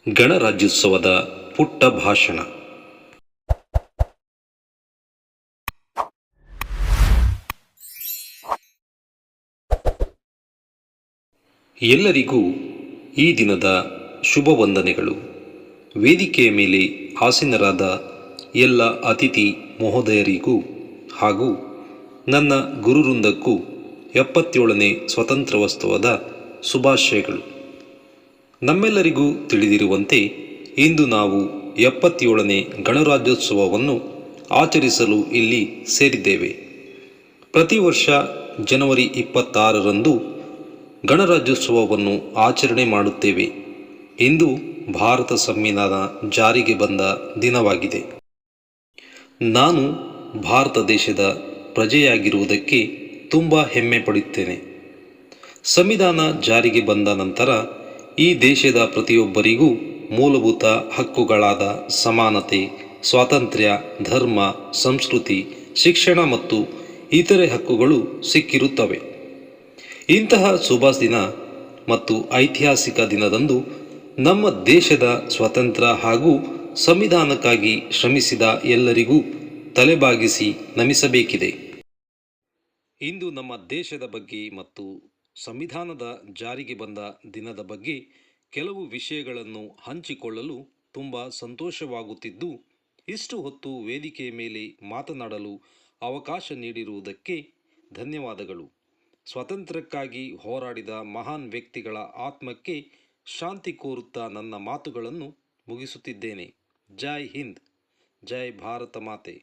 ಗಣರಾಜ್ಯೋತ್ಸವದ ಪುಟ್ಟ ಭಾಷಣ. ಎಲ್ಲರಿಗೂ ಈ ದಿನದ ಶುಭ ವಂದನೆಗಳು. ವೇದಿಕೆಯ ಮೇಲೆ ಆಸೀನರಾದ ಎಲ್ಲ ಅತಿಥಿ ಮಹೋದಯರಿಗೂ ಹಾಗೂ ನನ್ನ ಗುರುವೃಂದಕ್ಕೂ 77ನೇ ಸ್ವಾತಂತ್ರ್ಯೋತ್ಸವದ ಶುಭಾಶಯಗಳು. ನಮ್ಮೆಲ್ಲರಿಗೂ ತಿಳಿದಿರುವಂತೆ ಇಂದು ನಾವು 77ನೇ ಗಣರಾಜ್ಯೋತ್ಸವವನ್ನು ಆಚರಿಸಲು ಇಲ್ಲಿ ಸೇರಿದ್ದೇವೆ. ಪ್ರತಿ ವರ್ಷ ಜನವರಿ 26ರಂದು ಗಣರಾಜ್ಯೋತ್ಸವವನ್ನು ಆಚರಣೆ ಮಾಡುತ್ತೇವೆ. ಇಂದು ಭಾರತ ಸಂವಿಧಾನ ಜಾರಿಗೆ ಬಂದ ದಿನವಾಗಿದೆ. ನಾನು ಭಾರತ ದೇಶದ ಪ್ರಜೆಯಾಗಿರುವುದಕ್ಕೆ ತುಂಬ ಹೆಮ್ಮೆ ಪಡುತ್ತೇನೆ. ಸಂವಿಧಾನ ಜಾರಿಗೆ ಬಂದ ನಂತರ ಈ ದೇಶದ ಪ್ರತಿಯೊಬ್ಬರಿಗೂ ಮೂಲಭೂತ ಹಕ್ಕುಗಳಾದ ಸಮಾನತೆ, ಸ್ವಾತಂತ್ರ್ಯ, ಧರ್ಮ, ಸಂಸ್ಕೃತಿ, ಶಿಕ್ಷಣ ಮತ್ತು ಇತರೆ ಹಕ್ಕುಗಳು ಸಿಕ್ಕಿರುತ್ತವೆ. ಇಂತಹ ಶುಭ ದಿನ ಮತ್ತು ಐತಿಹಾಸಿಕ ದಿನದಂದು ನಮ್ಮ ದೇಶದ ಸ್ವಾತಂತ್ರ್ಯ ಹಾಗೂ ಸಂವಿಧಾನಕ್ಕಾಗಿ ಶ್ರಮಿಸಿದ ಎಲ್ಲರಿಗೂ ತಲೆಬಾಗಿಸಿ ನಮಿಸಬೇಕಿದೆ. ಇಂದು ನಮ್ಮ ದೇಶದ ಬಗ್ಗೆ ಮತ್ತು ಸಂವಿಧಾನದ ಜಾರಿಗೆ ಬಂದ ದಿನದ ಬಗ್ಗೆ ಕೆಲವು ವಿಷಯಗಳನ್ನು ಹಂಚಿಕೊಳ್ಳಲು ತುಂಬ ಸಂತೋಷವಾಗುತ್ತಿದ್ದು, ಇಷ್ಟು ಹೊತ್ತು ವೇದಿಕೆಯ ಮೇಲೆ ಮಾತನಾಡಲು ಅವಕಾಶ ನೀಡಿರುವುದಕ್ಕೆ ಧನ್ಯವಾದಗಳು. ಸ್ವಾತಂತ್ರ್ಯಕ್ಕಾಗಿ ಹೋರಾಡಿದ ಮಹಾನ್ ವ್ಯಕ್ತಿಗಳ ಆತ್ಮಕ್ಕೆ ಶಾಂತಿ ಕೋರುತ್ತಾ ನನ್ನ ಮಾತುಗಳನ್ನು ಮುಗಿಸುತ್ತಿದ್ದೇನೆ. ಜೈ ಹಿಂದ್, ಜೈ ಭಾರತ ಮಾತೆ.